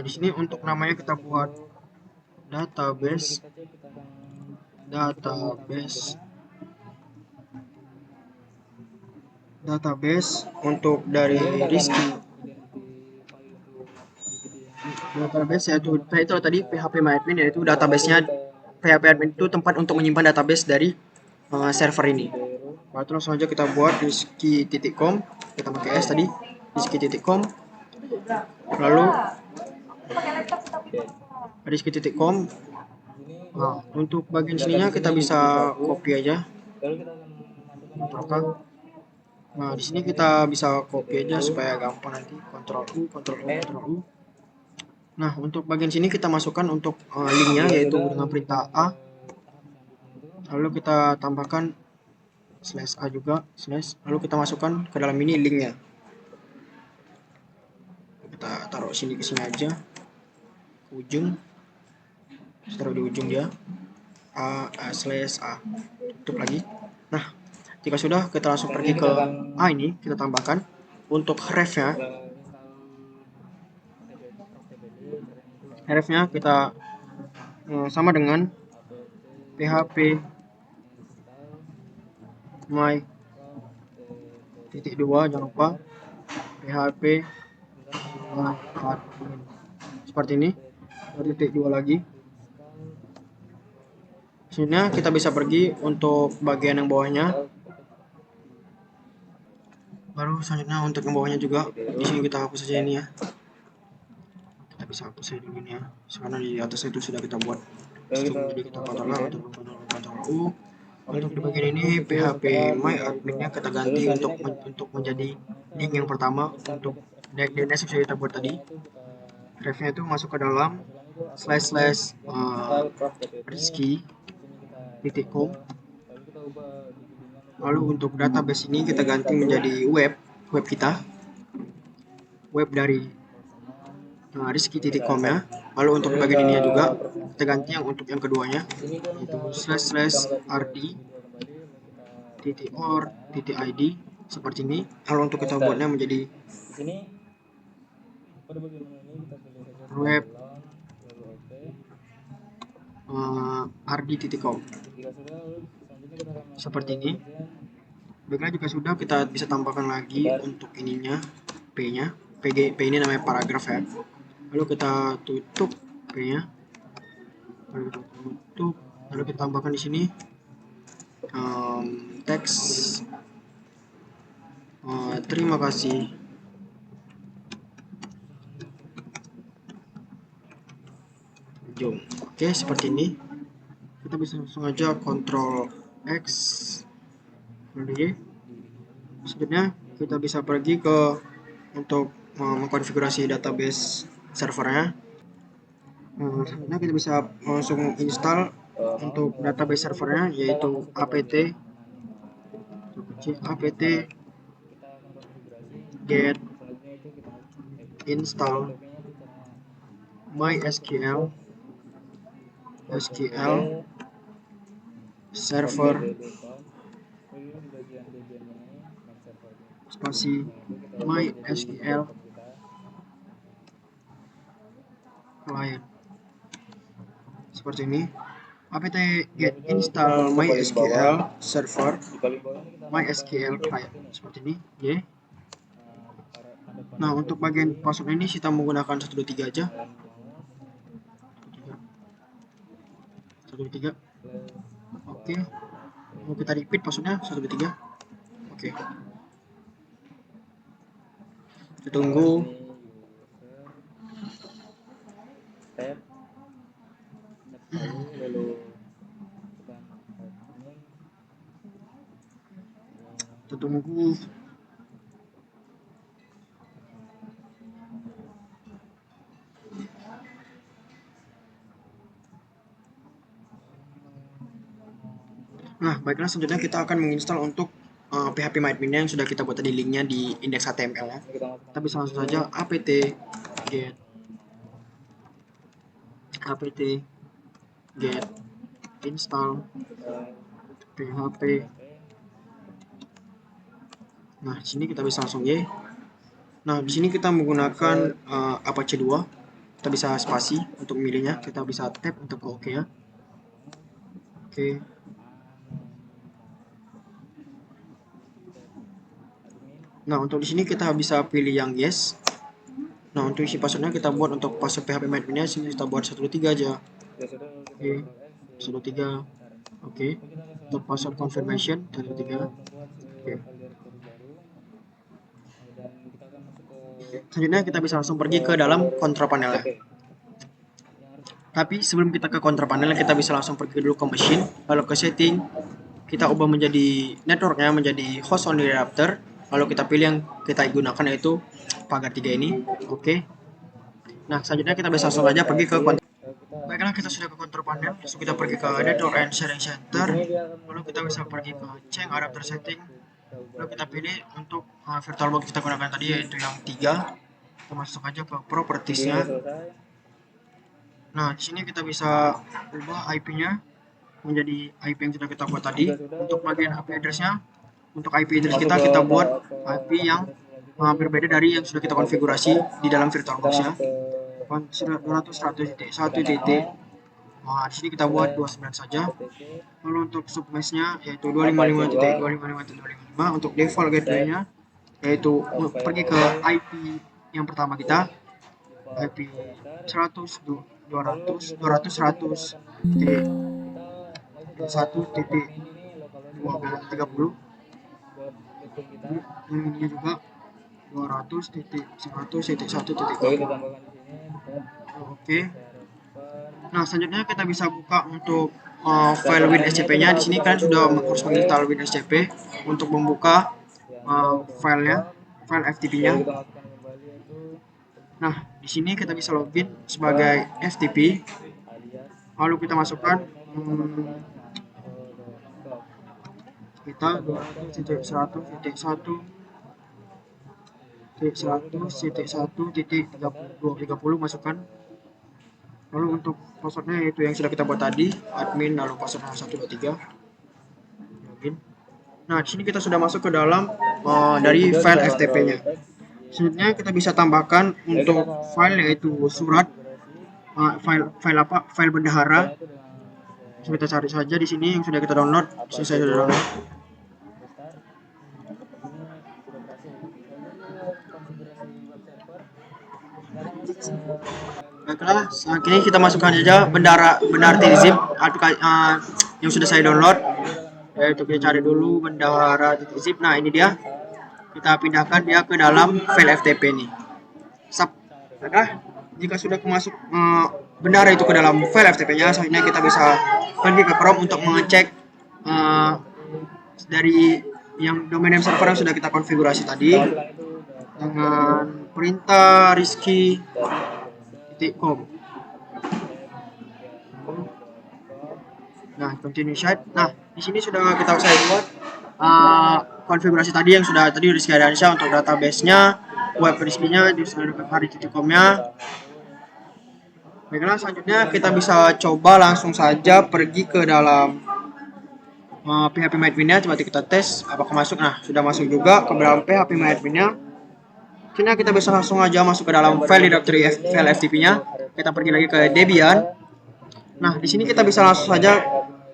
di sini untuk namanya kita buat database untuk dari Rizky. Database yaitu itu tadi PHP MyAdmin, yaitu database-nya. PHP admin itu tempat untuk menyimpan database dari server ini. Lalu langsung aja kita buat rizky.com, kita pakai S tadi, rizky.com, lalu rizky.com. Nah, untuk bagian sininya kita bisa copy aja. Nah, di sini kita bisa copy aja supaya gampang nanti. Ctrl U, Ctrl U, Ctrl U. Nah, untuk bagian sini kita masukkan untuk linknya, yaitu dengan perintah A. Lalu kita tambahkan /A juga, lalu kita masukkan ke dalam ini linknya. Kita taruh sini ke sini aja, ke ujung, taruh di ujung dia, /A, tutup lagi. Nah, jika sudah, kita langsung pergi ke A ini, kita tambahkan untuk hrefnya kita sama dengan php my .2, jangan lupa php my admin seperti ini, .2 lagi. Selanjutnya kita bisa pergi untuk bagian yang bawahnya. Baru selanjutnya untuk yang bawahnya juga, di sini kita hapus saja ini ya. Kita bisa hapus saja dulu ini ya, karena di atas itu sudah kita buat. Jadi kita Ctrl A, Ctrl U. Untuk di bagian ini PHP my adminnya kita ganti untuk menjadi link yang pertama. Untuk DNS yang sudah kita buat tadi, refnya itu masuk ke dalam //rizky.com. Lalu untuk database ini kita ganti menjadi web kita, web dari rizky.com ya. Lalu untuk bagian ini juga kita ganti yang untuk yang keduanya, yaitu /rd.or.id seperti ini. Lalu untuk kita buatnya menjadi web rd.com seperti ini. Baiklah, jika sudah, kita bisa tambahkan lagi untuk ininya, P ini namanya paragraf ya. Lalu kita tutup P nya, lalu kita tambahkan di sini teks terima kasih Jom. Oke, seperti ini. Kita bisa langsung aja Ctrl X, Ctrl Y. Selanjutnya kita bisa pergi ke untuk mengkonfigurasi database servernya. Nah, kita bisa langsung install untuk database servernya, yaitu apt get install MySQL server spasi MySQL client seperti ini. apt get install MySQL server MySQL client seperti ini. Nah, untuk bagian password ini kita menggunakan 123 aja. 123. Oke. Mau kita repeat passwordnya 123. Oke. Kita tunggu. Kita tunggu. Nah, baiklah, selanjutnya kita akan menginstal untuk PHP MyAdmin yang sudah kita buat tadi, linknya di index HTML ya. Kita bisa langsung saja apt get apt get install php. Nah, di sini kita bisa langsung Y. Nah, di sini kita menggunakan Apache 2. Kita bisa spasi untuk memilihnya. Kita bisa tab untuk ke OK ya. Oke. Nah, untuk di sini kita bisa pilih yang yes. Nah, untuk isi passwordnya kita buat untuk password PHP MyAdmin-nya sini kita buat 123 aja. Oke. 123. Oke. Untuk password confirmation 123. Oke. Selanjutnya kita bisa langsung pergi ke dalam control panel. Tapi sebelum kita ke control panel, kita bisa langsung pergi dulu ke machine, lalu ke setting, kita ubah menjadi networknya menjadi host only adapter, lalu kita pilih yang kita gunakan yaitu pagar 3 ini. Oke. Nah, selanjutnya kita bisa langsung aja pergi ke control. Baiklah, kita sudah ke control panel, langsung kita pergi ke network and sharing center, lalu kita bisa pergi ke change adapter setting, lalu kita pilih untuk VirtualBox kita gunakan tadi yaitu yang 3. Kita masuk aja ke propertiesnya. Nah, di sini kita bisa ubah IP-nya menjadi IP yang sudah kita buat tadi. Untuk bagian IP address-nya, untuk IP address kita buat IP yang berbeda dari yang sudah kita konfigurasi di dalam VirtualBox-nya. 200.100.1. Nah, di sini kita buat 29 saja. Lalu untuk submesh-nya yaitu 255.255.255. Untuk default gateway-nya yaitu pergi ke IP yang pertama kita, IP 100 200 100 titik 1.12.30. Ini juga 200.100.1.20. Oke. Nah, selanjutnya kita bisa buka untuk file WinSCP-nya. Di sini kan sudah harus menginstal WinSCP untuk membuka filenya, file FTP-nya. Nah, di sini kita bisa login sebagai FTP. Lalu kita masukkan kita 200.100.1.1.30 masukkan. Lalu untuk passwordnya yaitu yang sudah kita buat tadi, admin lalu passwordnya 123. Login. Nah, di sini kita sudah masuk ke dalam dari file FTP-nya. Selanjutnya kita bisa tambahkan untuk file yaitu surat, file bendahara. Kita cari saja di sini yang sudah kita download. Di sini saya sudah download. Baiklah, saat ini kita masukkan saja bendahara zip yang sudah saya download. Yaitu kita cari dulu bendahara zip. Nah, ini dia. Kita pindahkan dia ke dalam file FTP ini. Baiklah, jika sudah masuk bendahara itu ke dalam file FTP-nya, selanjutnya kita bisa pergi ke Chrome untuk mengecek dari yang domain name server yang sudah kita konfigurasi tadi dengan perintah rizky.com. Nah, continue site. Nah, di sini sudah saya buat konfigurasi tadi yang sudah tadi Rizky Ardiansyah untuk database-nya, web Rizky-nya, di hari.com-nya. Baiklah, selanjutnya kita bisa coba langsung saja pergi ke dalam PHP MyAdmin-nya. Coba kita tes apakah masuk. Nah, sudah masuk juga ke dalam PHP MyAdmin-nya. Sini kita bisa langsung aja masuk ke dalam file directory file FTP-nya. Kita pergi lagi ke Debian. Nah, di sini kita bisa langsung saja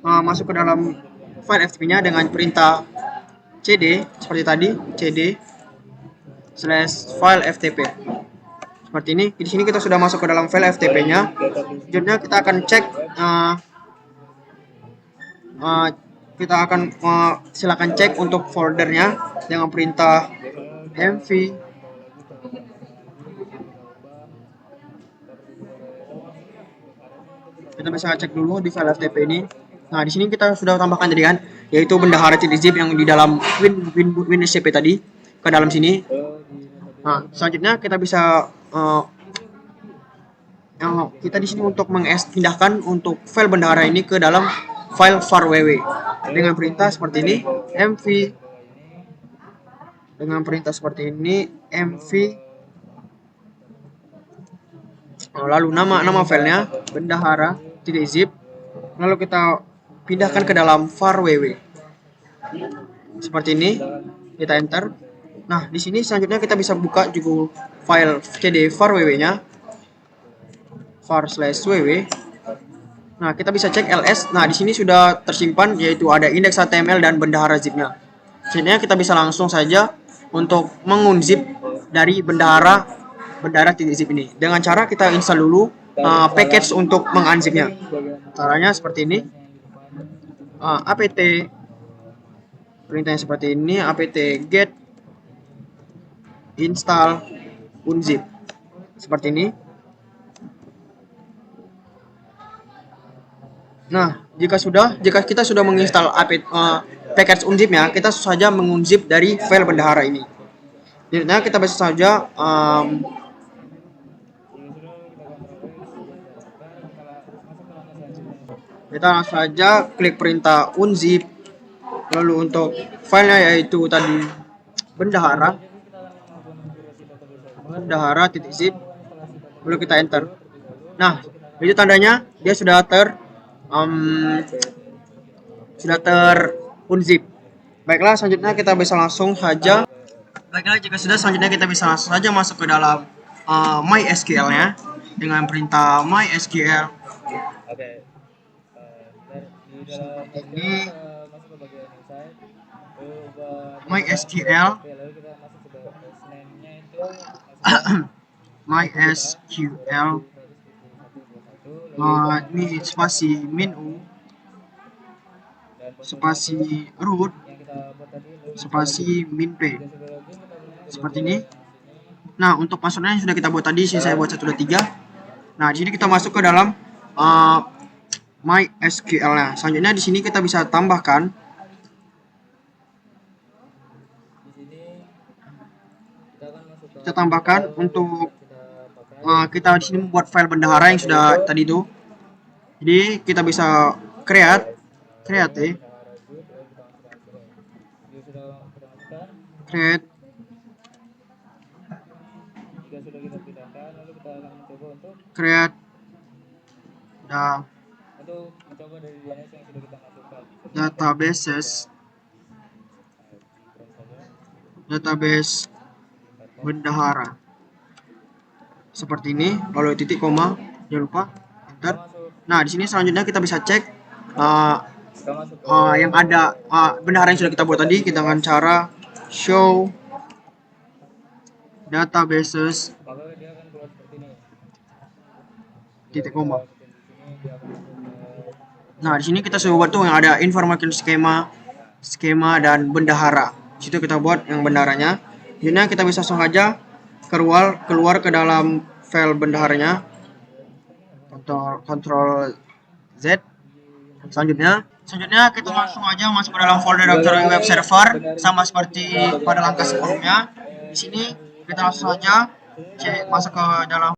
masuk ke dalam file FTP-nya dengan perintah cd seperti tadi, cd/file FTP. Seperti ini. Di sini kita sudah masuk ke dalam file FTP-nya. Selanjutnya kita akan cek silakan cek untuk foldernya dengan perintah mv. Kita bisa cek dulu di file FTP ini. Nah, di sini kita sudah tambahkan tadi kan, yaitu bendahara zip yang di dalam WinSCP tadi ke dalam sini. Nah, selanjutnya kita bisa kita di sini untuk mengpindahkan untuk file bendahara ini ke dalam file var.ww dengan perintah seperti ini, mv. Dengan perintah seperti ini, mv Lalu nama filenya bendahara.zip. Lalu kita pindahkan ke dalam var ww. Seperti ini, kita enter. Nah, di sini selanjutnya kita bisa buka juga file cd var ww-nya, var/ww. Nah, kita bisa cek ls. Nah, di sini sudah tersimpan yaitu ada indeks HTML dan bendahara zip-nya. Selanjutnya kita bisa langsung saja untuk mengunzip dari bendahara.zip ini. Dengan cara kita install dulu package untuk mengunzipnya. Caranya seperti ini. apt perintahnya seperti ini, apt get install unzip. Seperti ini. Nah, jika kita sudah menginstal package unzipnya, kita saja mengunzip dari file bendahara ini. Jadi kita bisa saja kita langsung saja klik perintah unzip, lalu untuk filenya yaitu tadi bendahara.zip, lalu kita enter. Nah, itu tandanya dia sudah unzip. Baiklah, selanjutnya kita bisa langsung saja. Baiklah, jika sudah, selanjutnya kita bisa langsung saja masuk ke dalam MySQL-nya dengan perintah MySQL. Seperti ini. MySQL MySQL ini spasi min spasi root spasi min p, seperti ini. Nah, untuk passwordnya yang sudah kita buat tadi, saya buat 123. Nah, di sini kita masuk ke dalam MySQL-nya. Selanjutnya di sini kita bisa tambahkan untuk kita di sini membuat file bendahara yang sudah tadi itu. Jadi kita bisa create database bendahara seperti ini, lalu titik koma, jangan lupa enter. Nah, di sini selanjutnya kita bisa cek yang ada bendahara yang sudah kita buat tadi dengan cara show databases titik koma. Nah, di sini kita sudah buat tuh yang ada information skema dan bendahara. Di situ kita buat yang bendaharanya. Jadi kita bisa langsung aja keluar ke dalam file bendaharanya. Ctrl Z. Selanjutnya kita langsung aja masuk ke dalam folder Directory Web Server sama seperti pada langkah sebelumnya. Di sini kita langsung aja masuk ke dalam